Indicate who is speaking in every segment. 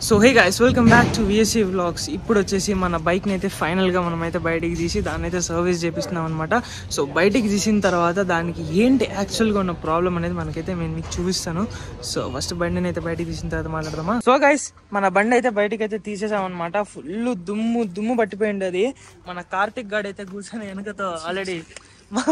Speaker 1: So hey guys, welcome back to VSC vlogs. ఇప్పుడు వచ్చేసి మన బైక్ని అయితే ఫైనల్గా మనమైతే బయటికి తీసి దాన్ని అయితే సర్వీస్ చేపిస్తున్నాం అనమాట. సో బయటికి తీసిన తర్వాత దానికి ఏంటి యాక్చువల్గా ఉన్న ప్రాబ్లం అనేది మనకైతే నేను మీకు చూపిస్తాను. సో ఫస్ట్ బండిని అయితే బయటికి తీసిన తర్వాత మాట్లాడదామా. సో గైస్, మన బండి అయితే బయటికి అయితే తీసేసాం అనమాట. ఫుల్ దుమ్ము పట్టిపోయింది. అది మన కార్తిక్ గాడు అయితే కూర్చొని వెనకతో ఆల్రెడీ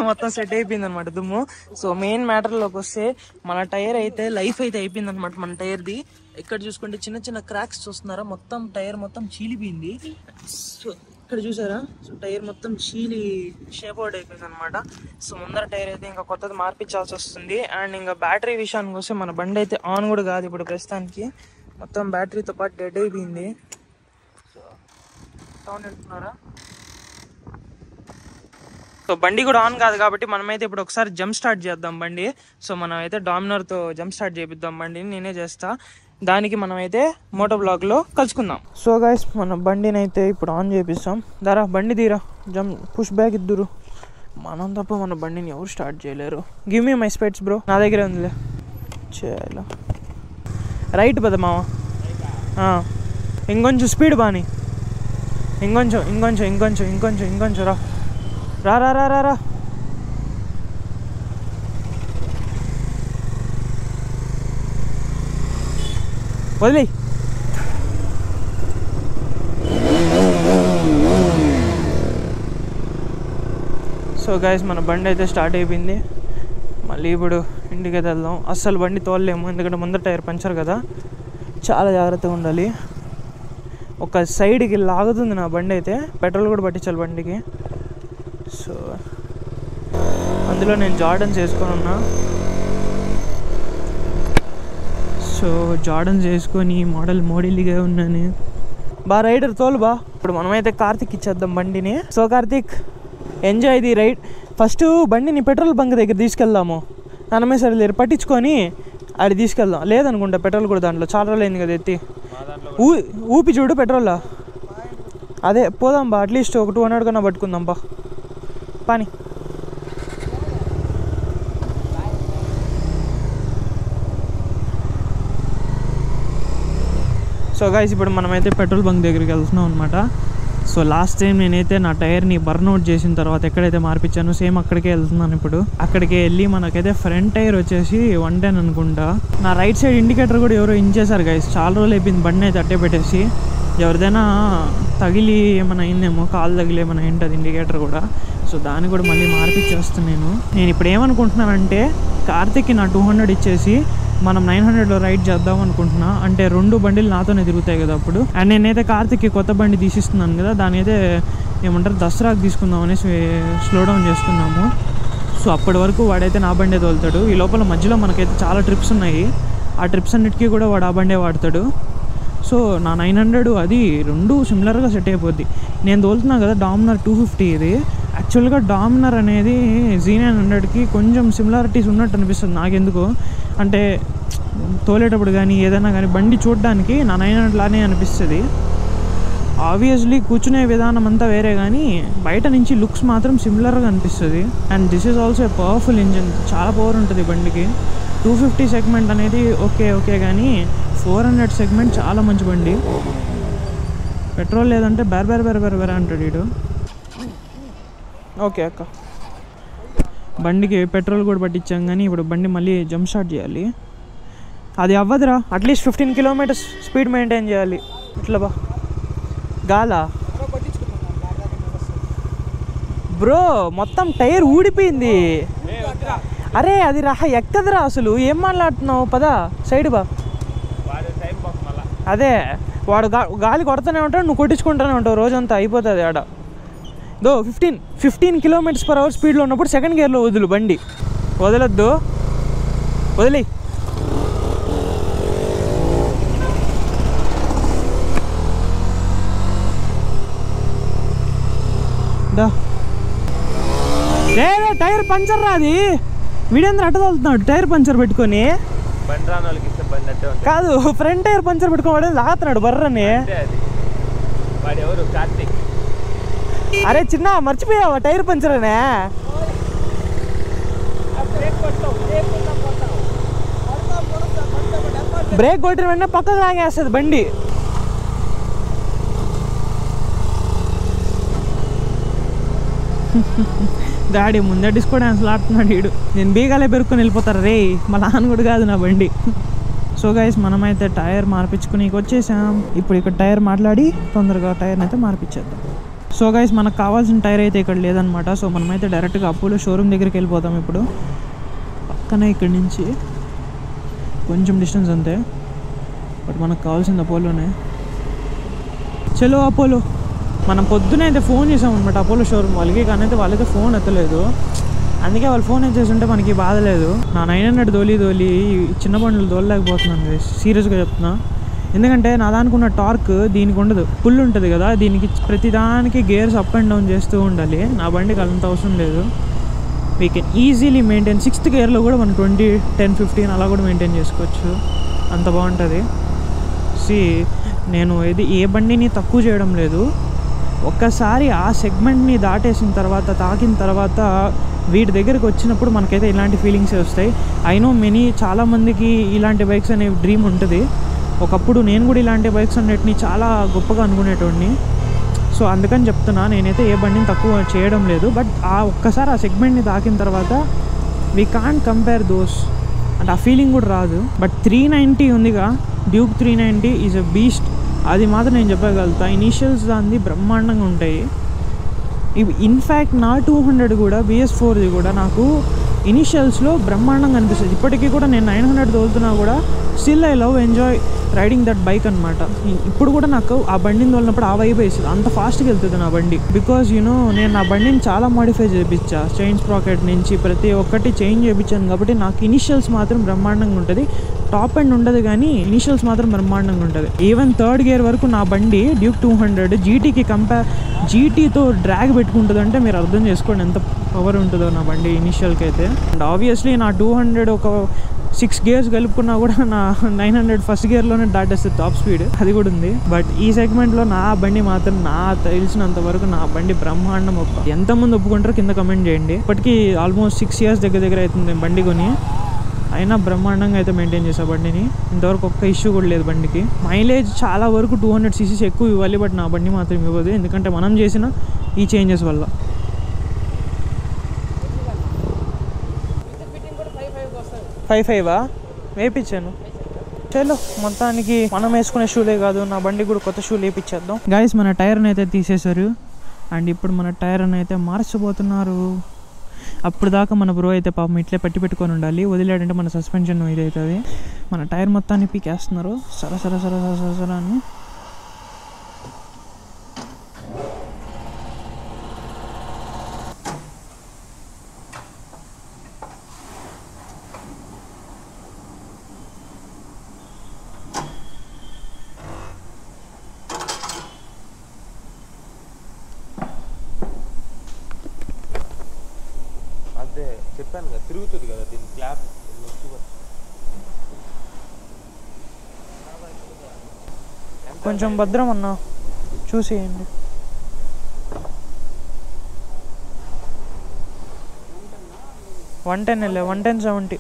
Speaker 1: మొత్తం సెట్ అయిపోయింది అనమాట దుమ్ము. సో మెయిన్ మ్యాటర్లోకి వస్తే మన టైర్ అయితే లైఫ్ అయితే అయిపోయింది అనమాట. మన టైర్ది ఇక్కడ చూసుకుంటే చిన్న చిన్న క్రాక్స్ చూస్తున్నారా, మొత్తం టైర్ మొత్తం చీలిపోయింది. సో ఇక్కడ చూసారా, సో టైర్ మొత్తం చీలి షేప్ అవుట్ అయిపోయింది అనమాట. సో ముందర టైర్ అయితే ఇంకా కొత్తది మార్పించాల్సి వస్తుంది. అండ్ ఇంకా బ్యాటరీ విషయానికి వస్తే మన బండి అయితే ఆన్ కూడా కాదు ఇప్పుడు ప్రస్తుతానికి. మొత్తం బ్యాటరీతో పాటు డెడ్ అయిపోయింది. సో సౌండ్ వింటున్నారా? సో బండి కూడా ఆన్ కాదు కాబట్టి మనమైతే ఇప్పుడు ఒకసారి జంప్ స్టార్ట్ చేద్దాం బండి. సో మనం అయితే డామినర్తో జంప్ స్టార్ట్ చేపిద్దాం బండిని, నేనే చేస్తా. దానికి మనమైతే మోటో బ్లాగ్లో కలుసుకుందాం. సో గైస్, మన బండిని అయితే ఇప్పుడు ఆన్ చేపిస్తాం. దారా బండి తీరా, జంప్ పుష్ బ్యాక్ ఇద్దురు. మనం తప్ప మన బండిని ఎవరు స్టార్ట్ చేయలేరు. Give me my specs bro, నా దగ్గరే ఉందిలే. చేయాల రైట్ పద మామ, ఇంకొంచెం స్పీడ్ బాని, ఇంకొంచెం రా రా రా రా రా. వదిలే. సో గైస్, మన బండి అయితే స్టార్ట్ అయిపోయింది. మళ్ళీ ఇప్పుడు ఇంటికి అయితే వెళ్దాం. అస్సలు బండి తోలలేము, ఎందుకంటే ముందర టైర్ పంచర్ కదా, చాలా జాగ్రత్తగా ఉండాలి. ఒక సైడ్కి లాగుతుంది నా బండి అయితే. పెట్రోల్ కూడా పట్టించాలి బండికి. సో అందులో నేను జార్డన్స్ వేసుకొని ఉన్నా. సో జార్డన్స్ వేసుకొని మోడల్గా ఉన్నాను. రైడర్ తోలు బా. ఇప్పుడు మనమైతే కార్తిక్ ఇచ్చేద్దాం బండిని. So Karthik, enjoy the ride. First బండిని పెట్రోల్ బంక్ దగ్గర తీసుకెళ్దాము. నన్నమే సరే లేరు పట్టించుకొని అది తీసుకెళ్దాం. లేదనుకుంటా పెట్రోల్ కూడా దాంట్లో చాలా రోజులు అయింది కదా ఎత్తి. ఊపి చూడు పెట్రోల్లా. అదే పోదాం బా, అట్లీస్ట్ ఒక 200 కన్నా పట్టుకుందాం బా. పాని. సో గైస్, ఇప్పుడు మనమైతే పెట్రోల్ బంక్ దగ్గరికి వెళ్తున్నాం అనమాట. సో లాస్ట్ టైం నేనైతే నా టైర్ని బర్న్అవుట్ చేసిన తర్వాత ఎక్కడైతే మార్పించానో సేమ్ అక్కడికే వెళ్తున్నాను. ఇప్పుడు అక్కడికి వెళ్ళి మనకైతే ఫ్రంట్ టైర్ వచ్చేసి 110 అనుకుంటా. నా రైట్ సైడ్ ఇండికేటర్ కూడా ఎవరో ఇంచేశారు గైస్. చాలా రోజులు అయిపోయింది బండి అయితే అట్టే పెట్టేసి. ఎవరిదైనా తగిలి ఏమైనా అయిందేమో, కాలు తగిలి ఏమైనా ఏంటది ఇండికేటర్ కూడా. సో దాన్ని కూడా మళ్ళీ మార్పిచ్చేస్తున్నాను. నేను ఇప్పుడు ఏమనుకుంటున్నానంటే కార్తిక్కి నా 200 ఇచ్చేసి మనం 900లో రైడ్ చేద్దాం అనుకుంటున్నా. అంటే 2 బండిలు నాతోనే తిరుగుతాయి కదా అప్పుడు. అండ్ నేనైతే కార్తిక్కి కొత్త బండి తీసిస్తున్నాను కదా, దాని అయితే ఏమంటారు దసరాకు తీసుకుందాం అనేసి స్లో డౌన్ చేస్తున్నాము. సో అప్పటి వరకు వాడైతే నా బండే తోలుతాడు. ఈ లోపల మధ్యలో మనకైతే చాలా ట్రిప్స్ ఉన్నాయి. ఆ ట్రిప్స్ అన్నిటికీ కూడా వాడు ఆ బండే వాడతాడు. సో నా 900 అది 2 సిమిలర్గా సెట్ అయిపోద్ది. నేను తోలుతున్నా కదా డామినర్ 250. ఇది యాక్చువల్గా డామినర్ అనేది Z900కి కొంచెం సిమిలారిటీస్ ఉన్నట్టు అనిపిస్తుంది నాకెందుకు అంటే, తోలేటప్పుడు కానీ ఏదైనా కానీ బండి చూడడానికి నా 900 లానే అనిపిస్తుంది. ఆబ్వియస్లీ కూర్చునే విధానం అంతా వేరే కానీ బయట నుంచి లుక్స్ మాత్రం సిమిలర్గా అనిపిస్తుంది. And this is also a powerful engine, చాలా పవర్ ఉంటుంది బండికి. 250 సెగ్మెంట్ అనేది ఓకే కానీ 400 సెగ్మెంట్ చాలా మంచి బండి. పెట్రోల్ లేదంటే బెర అంటాడు వీడు. ఓకే అక్క, బండికి పెట్రోల్ కూడా పట్టించాం కానీ ఇప్పుడు బండి మళ్ళీ జంప్ స్టార్ట్ చేయాలి. అది అవ్వదురా, అట్లీస్ట్ 15 కిలోమీటర్స్ స్పీడ్ మెయింటైన్ చేయాలి. ఇట్లా బా గాలా బ్రో, మొత్తం టైర్ ఊడిపోయింది. అరే అది ఎక్కదురా అసలు, ఏం మాట్లాడుతున్నావు? పదా సైడ్ బా. అదే వాడు గాలి కొడుతూనే ఉంటాడు, నువ్వు కొట్టించుకుంటూనే ఉంటావు రోజంతా, అయిపోతుంది ఆడ. 15 km/h స్పీడ్లో ఉన్నప్పుడు సెకండ్ గేర్లో వదులు బండి. వదలొద్దు, వదిలే. టైర్ పంచర్ రాది. వీడేంద్ర అట్ట తోలుతున్నాడు టైర్ పంచర్ పెట్టుకొని. కాదు, ఫ్రంట్ టైర్ పంచర్ పెట్టుకోవాడు లాగుతున్నాడు బర్రని. అరే చిన్న, మర్చిపోయావా టైర్ పంచర్ అనే? బ్రేక్ కొట్టిన వెంటనే పక్కకు లాగేస్తుంది బండి. డాడీ ముందే డిస్కో డ్యాన్స్లు ఆడుతున్నాడు వీడు. నేను బీగాలే పెరుక్కొని వెళ్ళిపోతారు రే, మా నాన్న కూడా కాదు నా బండి. సో గైస్ మనమైతే టైర్ మార్పించుకుని వచ్చేసాం. ఇప్పుడు ఇక్కడ టైర్ మాట్లాడి తొందరగా టైర్ని అయితే మార్పించేద్దాం. సో గైస్ మనకు కావాల్సిన టైర్ అయితే ఇక్కడ లేదనమాట. సో మనమైతే డైరెక్ట్గా అపోలో షోరూమ్ దగ్గరికి వెళ్ళిపోతాం. ఇప్పుడు పక్కనే ఇక్కడి నుంచి కొంచెం డిస్టెన్స్ అంతే, బట్ మనకు కావాల్సింది అపోలోనే. చలో అపోలో. మనం పొద్దునే అయితే ఫోన్ చేసాం అనమాట అపోలో షోరూమ్ వాళ్ళకి, కానీ అయితే వాళ్ళైతే ఫోన్ ఎత్తలేదు. అందుకే వాళ్ళు ఫోన్ చేస్తుంటే మనకి బాధ లేదు. నా 900 దోలి చిన్న బండ్లు దోలలేకపోతున్నాను సీరియస్గా చెప్తున్నా. ఎందుకంటే నా దానికి ఉన్న టార్క్ దీనికి ఉండదు, ఫుల్ ఉంటుంది కదా. దీనికి ప్రతిదానికి గేర్స్ అప్ అండ్ డౌన్ చేస్తూ ఉండాలి. నా బండికి అంత అవసరం లేదు. We can easily maintain 6th గేర్లో కూడా మనం 20, 10, 15 అలా కూడా మెయింటైన్ చేసుకోవచ్చు. అంత బాగుంటుంది. నేను ఏ బండిని తక్కువ చేయడం లేదు. ఒక్కసారి ఆ సెగ్మెంట్ని దాటేసిన తర్వాత, తాకిన తర్వాత వీటి దగ్గరికి వచ్చినప్పుడు మనకైతే ఇలాంటి ఫీలింగ్సే వస్తాయి. ఐ నో చాలామందికి ఇలాంటి బైక్స్ అనే డ్రీమ్ ఉంటుంది. ఒకప్పుడు నేను కూడా ఇలాంటి బైక్స్ అన్నిటిని చాలా గొప్పగా అనుకునేటోడిని. సో అందుకని చెప్తున్నా, నేనైతే ఏ బండిని తక్కువ చేయడం లేదు. బట్ ఒక్కసారి ఆ సెగ్మెంట్ని తాకిన తర్వాత వీ కాంట్ కంపేర్ దోస్, అంటే ఆ ఫీలింగ్ కూడా రాదు. బట్ 390 ఉందిగా, డ్యూక్ 390 ఈజ్ ఎ బీస్ట్. అది మాత్రం నేను చెప్పగలుగుతా. ఇనీషియల్స్ దాన్ని బ్రహ్మాండంగా ఉంటాయి. ఇవి ఇన్ఫ్యాక్ట్ నా 200 కూడా BS4ది కూడా నాకు ఇనిషియల్స్లో బ్రహ్మాండంగా అనిపిస్తుంది. ఇప్పటికీ కూడా నేను 900 తోలుతున్నా కూడా still I love enjoy riding that bike అనమాట. ఇప్పుడు కూడా నాకు ఆ బండిని తోలినప్పుడు ఆ వైబ్ వేస్తుంది. అంత ఫాస్ట్గా వెళ్తుంది నా బండి. బికాజ్ నేను నా బండిని చాలా మాడిఫై చేయించా. చైన్ స్ప్రాకెట్ నుంచి ప్రతి ఒక్కటి చేంజ్ చేయించాను కాబట్టి నాకు ఇనిషియల్స్ మాత్రం బ్రహ్మాండంగా ఉంటుంది. టాప్ ఎండ్ ఉండదు కానీ ఇనిషియల్స్ మాత్రం బ్రహ్మాండంగా ఉంటుంది. ఈవెన్ 3rd గేర్ వరకు నా బండి డ్యూక్ 200 జీటీకి జీటీతో డ్రాగ్ పెట్టుకుంటుంది. అంటే మీరు అర్థం చేసుకోండి ఎంత పవర్ ఉంటుందో నా బండి ఇనిషియల్కి అయితే. అండ్ ఆబ్వియస్లీ నా 200 ఒక 6 గేర్స్ కలుపుకున్నా కూడా నా 900 ఫస్ట్ గేర్లోనే దాటేస్తుంది టాప్ స్పీడ్, అది కూడా ఉంది. బట్ ఈ సెగ్మెంట్లో నా బండి మాత్రం నా తెలిసినంత వరకు నా బండి బ్రహ్మాండం. ఎంతమంది ఒప్పుకుంటారో కింద కమెంట్ చేయండి. ఇప్పటికీ ఆల్మోస్ట్ 6 years దగ్గర అవుతుంది బండి కొని, అయినా బ్రహ్మాండంగా అయితే మెయింటైన్ చేసా బండిని. ఇంతవరకు ఒక్క ఇష్యూ కూడా లేదు బండికి. మైలేజ్ చాలా వరకు 200cc ఎక్కువ ఇవ్వాలి, బట్ నా బండి మాత్రం ఇవ్వదు. ఎందుకంటే మనం చేసిన ఈ చేంజెస్ వల్ల. 5.5 వేయించాను. చలో మొత్తానికి మనం వేసుకునే షూలే కాదు, నా బండి కూడా కొత్త షూలు వేయించేద్దాం. గైస్ మన టైర్ని అయితే తీసేశారు. అండ్ ఇప్పుడు మన టైర్ని అయితే మార్చబోతున్నారు. అప్పుడు దాకా మన బ్రో అయితే పాపం ఇట్లే పెట్టుకొని ఉండాలి. వదిలేడంటే మన సస్పెన్షన్ ఇది అవుతుంది. మన టైర్ మొత్తాన్ని పీకేస్తున్నారు సర అని.
Speaker 2: అదే చెప్పాను కదా, తిరుగుతుంది కదా దీని క్లాప్.
Speaker 1: కొంచెం భద్రం అన్నా చూసేయండి. $110 $110.70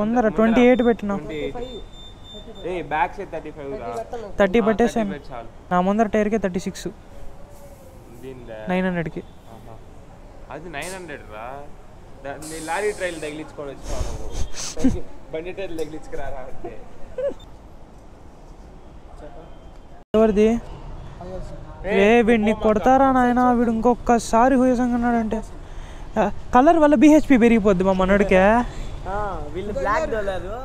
Speaker 1: ముందర 28 పెట్టినా. 30 పెట్టేసాను. నా ముందర టైర్కే 36 900కి.
Speaker 2: అది 900 రా. లారీ ట్రైల్ తగిలించుకొని వచ్చి బండి ట్రైల్ తగిలించుకురారా అంటే.
Speaker 1: ఎవరిది వీడిని కొడతారా నాయన? వీడు ఇంకొకసారి హోయసంగన్నాడంటే కలర్ వల్ల BHP పెరిగిపోద్ది మా మనోడికే.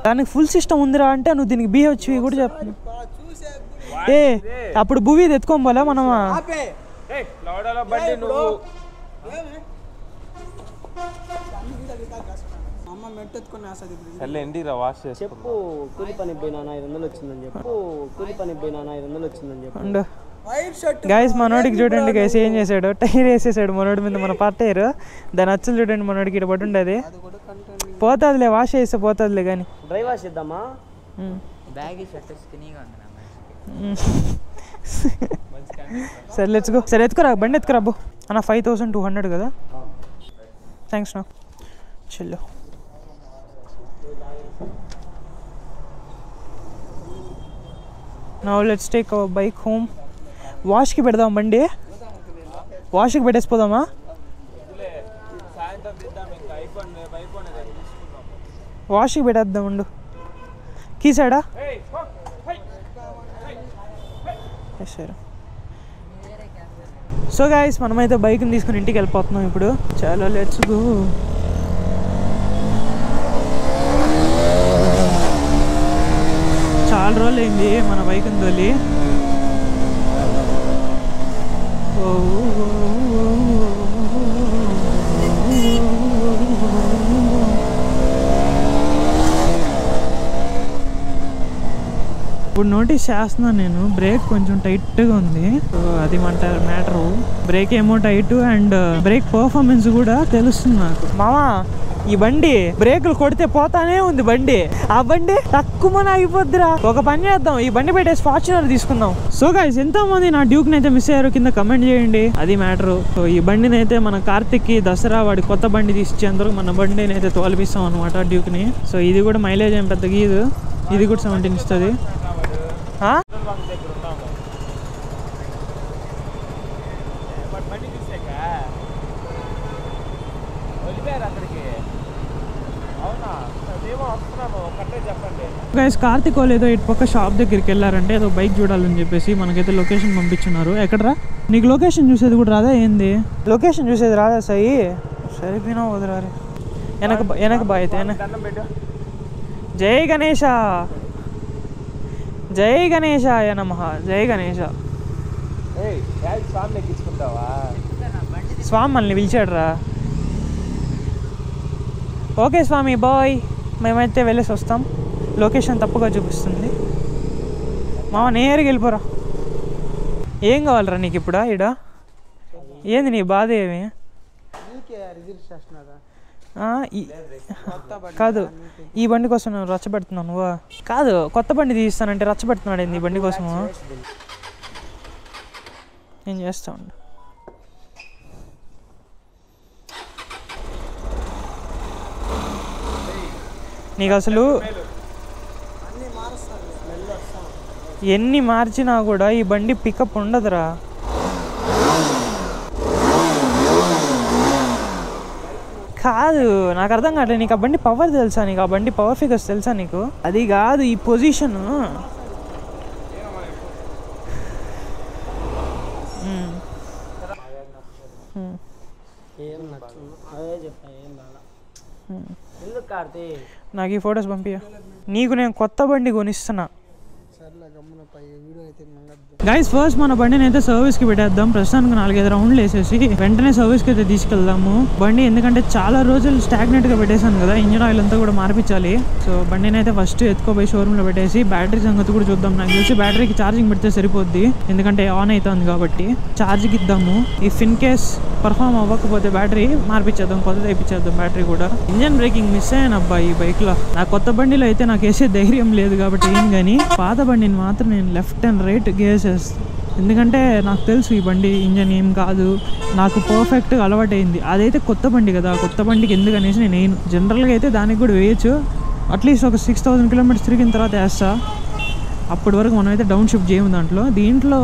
Speaker 1: దానికి ఫుల్ సిస్టమ్ ఉందిరా అంటే నువ్వు దీనికి BHP కూడా చెప్తాను. అప్పుడు భూవి ఎత్తుకోపోలే మనమా?
Speaker 3: చెప్పు కూలి పని పోయినా 500 వచ్చిందని చెప్పు. కూలి పని పోయినా 500 వచ్చిందని చెప్పు.
Speaker 1: గైస్ మనోడికి చూడండి గైస్ ఏం చేశాడు, టైర్ వేసేసాడు మనోడి మీద. మన పాత టైర్ దాని అచ్చులు చూడండి మనోడికి ఇక్కడ పడి ఉండేది. పోతుందిలే, వాష్ చేస్తే పోతుందిలే. కానీ
Speaker 3: డ్రై వాష్ చేద్దామా?
Speaker 1: సరే లెట్స్ గో. సరే ఎత్తుకురా, బండి ఎత్తుకురా అబ్బో. అన్న 5200 కదా. థ్యాంక్స్ నా చెల్లో. Now let's take our bike home. వాష్కి పెడదాం బండి. వాష్కి పెట్టేసిపోదామా?
Speaker 2: సాయంత్రం తిద్దాం. ఇంకా ఐఫోన్
Speaker 1: వాష్కి పెట్టేద్దాం ఉండు. కీసాడా సరే. సో గైస్ మనమైతే బైక్ని తీసుకుని ఇంటికి వెళ్ళిపోతున్నాం ఇప్పుడు. చాలా లెట్స్ గో. చాలా రోజులు అయింది మన బైక్ని తోలి. ఇప్పుడు నోటీస్ చేస్తున్నాను నేను, బ్రేక్ కొంచెం టైట్గా ఉంది. అది మ్యాటరు. బ్రేక్ ఏమో టైట్ అండ్ బ్రేక్ పర్ఫార్మెన్స్ కూడా తెలుస్తుంది నాకు. మామా ఈ బండి బ్రేకులు కొడితే పోతానే ఉంది బండి. ఆ బండి తక్కువ ఆగిపోద్దిరా. ఒక పని చేద్దాం, ఈ బండి పెట్టేసి ఫార్చునర్ తీసుకుందాం. సో గైస్ ఎంతో మంది నా డ్యూక్ని అయితే మిస్ అయ్యారు కింద కమెంట్ చేయండి. అది మ్యాటరు. సో ఈ బండిని అయితే మన కార్తిక్కి దసరా వాడి కొత్త బండి తీసిచ్చేందుకు మన బండిని అయితే తోలిపిస్తాం అనమాట డ్యూక్ని. సో ఇది కూడా మైలేజ్ ఏం పెద్ద గీదు. ఇది కూడా 17 ఇస్తుంది. గైస్ కార్తిక్ వాళ్ళు ఏదో ఇటు పక్క షాప్ దగ్గరికి వెళ్ళారంటే ఏదో బైక్ చూడాలని చెప్పేసి మనకైతే లొకేషన్ పంపించున్నారు. ఎక్కడరా నీకు లొకేషన్ చూసేది కూడా రాదా ఏంది? లొకేషన్ చూసేది రాదా సాయి? సరిపోయినా వదరారే. వెనక బాయ్ అయితే జై గణేష జై గణేశాయ నమః. జై గణేష. స్వామి మనల్ని పిలిచాడు రా. ఓకే స్వామి బాయ్. మేమైతే వెళ్ళేసి వస్తాం. లొకేషన్ తప్పుగా చూపిస్తుంది. మామ నేరుగా వెళ్ళిపోరా. ఏం కావాలరా నీకు ఇప్పుడు? ఈడ ఏంది నీ బాధ? ఏమి కాదు, ఈ బండి కోసం నువ్వు రచ్చబెడుతున్నావు. నువ్వు కాదు, కొత్త బండి తీస్తానంటే రచ్చబెడుతున్నాడు ఏంది ఈ బండి కోసము? ఏం చేస్తా ఉండు. నీకు అసలు ఎన్ని మార్చినా కూడా ఈ బండి పికప్ ఉండదురా. కాదు, నాకు అర్థం కావట్లేదు. నీకు ఆ బండి పవర్ తెలుసా? నీకు ఆ బండి పవర్ ఫిగర్స్ తెలుసా నీకు? అది కాదు, ఈ పొజిషన్. నాకు ఈ ఫొటోస్ పంపియా. నీకు నేను కొత్త బండి కొనిస్తున్నా. గైస్ ఫస్ట్ మన బండిని అయితే సర్వీస్కి పెట్టేద్దాం. ప్రస్తుతానికి 4-5 రౌండ్లు వేసేసి వెంటనే సర్వీస్కి అయితే తీసుకెళ్దాము బండి. ఎందుకంటే చాలా రోజులు స్టాగ్నెట్గా పెట్టేశాను కదా, ఇంజిన్ ఆయిల్ అంతా కూడా మార్పించాలి. సో బండిని అయితే ఫస్ట్ ఎత్తుకోపోయి షోరూమ్లో పెట్టేసి బ్యాటరీ సంగతి కూడా చూద్దాం. నాకు తెలిసి బ్యాటరీకి ఛార్జింగ్ పెడితే సరిపోద్ది, ఎందుకంటే ఆన్ అవుతుంది కాబట్టి. ఛార్జ్కి ఇద్దాము. ఇఫ్ ఇన్ కేస్ పర్ఫామ్ అవ్వకపోతే బ్యాటరీ మార్పించేద్దాం, కొత్తది వేయించేద్దాం బ్యాటరీ కూడా. ఇంజన్ బ్రేకింగ్ మిస్ అయ్యాను అబ్బా ఈ బైక్లో. నా కొత్త బండిలో అయితే నాకు వేసే ధైర్యం లేదు కాబట్టి ఏం కానీ, పాత బండిని మాత్రం నేను లెఫ్ట్ అండ్ రైట్ గేర్స్ వేస్తాను. ఎందుకంటే నాకు తెలుసు ఈ బండి ఇంజన్ ఏం కాదు, నాకు పర్ఫెక్ట్గా అలవాటైంది. అదైతే కొత్త బండి కదా, కొత్త బండికి ఎందుకనేసి నేను జనరల్గా అయితే దానికి కూడా వేయచ్చు. అట్లీస్ట్ ఒక 6000 కిలోమీటర్స్ తిరిగిన తర్వాత వేస్తా. అప్పటి వరకు మనమైతే డౌన్ షిఫ్ట్ చేయము దాంట్లో. దీంట్లో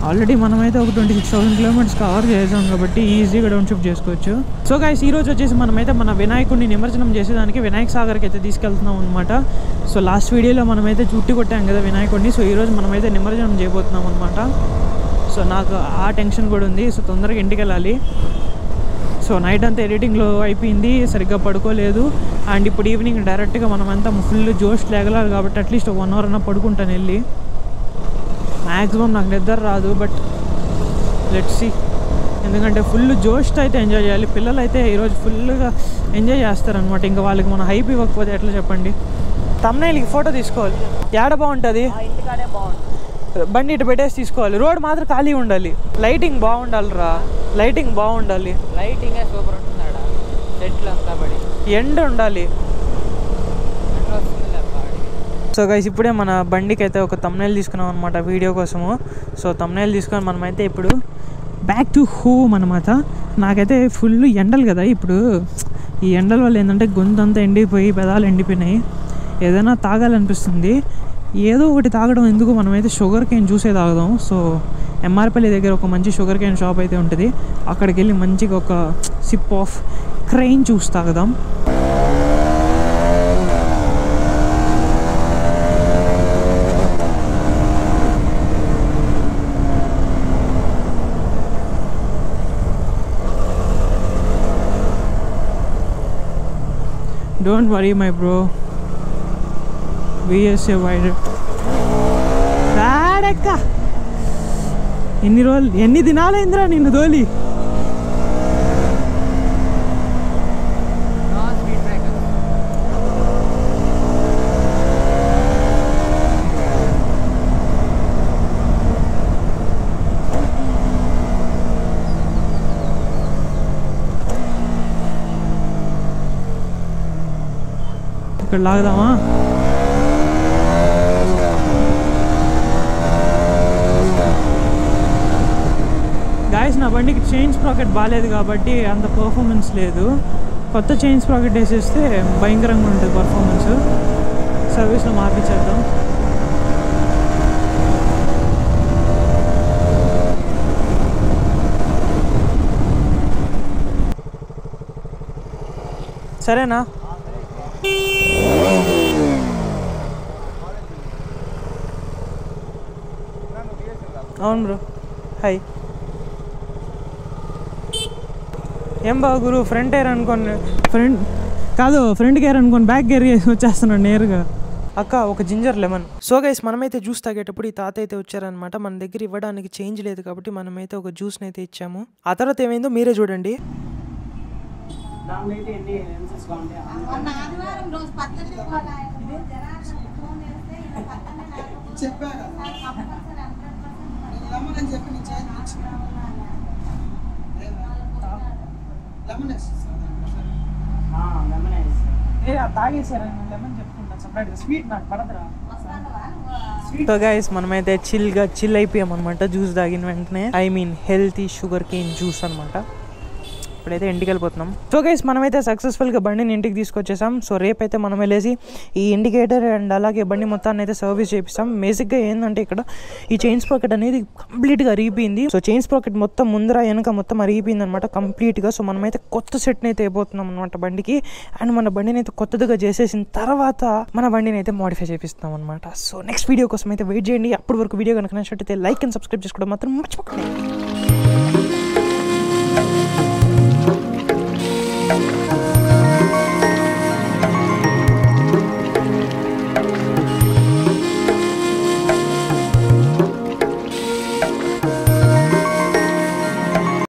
Speaker 1: ఆల్రెడీ మనమైతే ఒక 26,000 కిలోమీటర్స్ కవర్ చేసాం కాబట్టి ఈజీగా డౌన్ షిఫ్ట్ చేసుకోవచ్చు. సో గైస్ ఈరోజు వచ్చేసి మనమైతే మన వినాయకుడిని నిమజ్జనం చేసేదానికి వినాయక సాగర్కి అయితే తీసుకెళ్తున్నాం అనమాట. సో లాస్ట్ వీడియోలో మనమైతే చుట్టి కొట్టాం కదా వినాయకుడిని. సో ఈరోజు మనమైతే నిమజ్జనం చేయబోతున్నాం అనమాట. సో నాకు ఆ టెన్షన్ కూడా ఉంది. సో తొందరగా ఇంటికి వెళ్ళాలి. సో నైట్ అంతా ఎడిటింగ్లో అయిపోయింది, సరిగ్గా పడుకోలేదు. అండ్ ఇప్పుడు ఈవినింగ్ డైరెక్ట్గా మనమంతా ఫుల్ జోష్ లేగలాలి కాబట్టి అట్లీస్ట్ 1 అవర్ అన్నా పడుకుంటాను వెళ్ళి. మ్యాక్సిమం నాకు నిద్ర రాదు, బట్ లెట్స్ సీ. ఎందుకంటే ఫుల్ జోష్తో అయితే ఎంజాయ్ చేయాలి. పిల్లలు అయితే ఈరోజు ఫుల్గా ఎంజాయ్ చేస్తారనమాట. ఇంకా వాళ్ళకి మనం హైప్ ఇవ్వకపోతే ఎట్లా చెప్పండి? తమ్నైల్కి ఫోటో తీసుకోవాలి. ఏడ బాగుంటుంది? బండి ఇటు పెట్టేసి తీసుకోవాలి. రోడ్ మాత్రం ఖాళీ ఉండాలి. లైటింగ్ బాగుండాలి రా, లైటింగ్ బాగుండాలి.
Speaker 3: లైటింగ్ సూపర్ ఉంటుందా? చెట్లు అంతా పడి
Speaker 1: ఎండ ఉండాలి. సో గైస్ ఇప్పుడే మన బండికి అయితే ఒక తమ్నైల్ తీసుకున్నాం అనమాట వీడియో కోసము. సో తమ్నైల్ తీసుకొని మనమైతే ఇప్పుడు బ్యాక్ టు హోమ్ అనమాట. నాకైతే ఫుల్ ఎండలు కదా ఇప్పుడు. ఈ ఎండల వల్ల ఏంటంటే గొంతు అంతా ఎండిపోయి పెదాలు ఎండిపోయినాయి. ఏదైనా తాగాలనిపిస్తుంది. ఏదో ఒకటి తాగడం ఎందుకు, మనమైతే షుగర్ కేన్ జ్యూసే తాగుదాం. సో ఎంఆర్పల్లి దగ్గర ఒక మంచి షుగర్ కేన్ షాప్ అయితే ఉంటుంది, అక్కడికి వెళ్ళి మంచిగా ఒక సిప్ ఆఫ్ క్రెయిన్ జ్యూస్ తాగుదాం. Don't worry my bro, VSA wide రాడక్క. ఎన్ని దినాలైందిరా నిన్ను దోలి. ఇక్కడ లాగదామా? గాయస్ నా బండికి చైన్ స్ప్రాకెట్ బాగాలేదు కాబట్టి అంత పర్ఫార్మెన్స్ లేదు. కొత్త చైన్ స్ప్రాకెట్ వేసేస్తే భయంకరంగా ఉంటుంది పర్ఫార్మెన్స్. సర్వీస్లో మార్పించేద్దాం. సరేనా? అవును బ్రో. హాయ్. ఏం బాగు గురు, ఫ్రంట్ గేర్ అనుకోని ఫ్రంట్ గేర్ అనుకోని బ్యాక్ గేర్ వచ్చేస్తున్నాడు నేరుగా. అక్క ఒక జింజర్ లెమన్. సో గైస్ మనమైతే జ్యూస్ తాగేటప్పుడు ఈ తాత అయితే వచ్చారనమాట. మన దగ్గర ఇవ్వడానికి చేంజ్ లేదు కాబట్టి మనమైతే ఒక జ్యూస్ని అయితే ఇచ్చాము. ఆ తర్వాత ఏమైందో మీరే చూడండి. సో గైస్ మనమైతే చిల్ అయిపోయాం అనమాట జ్యూస్ తాగిన వెంటనే. I mean healthy sugar cane juice అనమాట. ఇప్పుడైతే ఇంటికి వెళ్ళిపోతున్నాం. సో గైస్ మనమైతే సక్సెస్ఫుల్గా బండిని ఇంటికి తీసుకొచ్చేసాం. సో రేపైతే మనం వెళ్ళేసి ఈ ఇండికేటర్ అండ్ అలాగే బండి మొత్తాన్ని అయితే సర్వీస్ చేపిస్తాం. బేసిక్గా ఏంటంటే ఇక్కడ ఈ చైన్ స్ప్రాకెట్ అనేది కంప్లీట్గా అరిగిపోయింది. సో చైన్ స్ప్రాకెట్ మొత్తం ముందర వెనక మొత్తం అరిగిపోయింది అనమాట కంప్లీట్గా. సో మనమైతే కొత్త సెట్ని అయితే అయిపోతున్నాం అనమాట బండికి. అండ్ మన బండిని అయితే కొత్తదిగా చేసేసిన తర్వాత మన బండిని అయితే మోడిఫై చేపిస్తాం అనమాట. సో నెక్స్ట్ వీడియో కోసం అయితే వెయిట్ చేయండి. అప్పటి వరకు వీడియో కనుక నచ్చినట్టయితే లైక్ అండ్ సబ్స్క్రైబ్ చేసుకోవడం మాత్రం మర్చిపోకండి.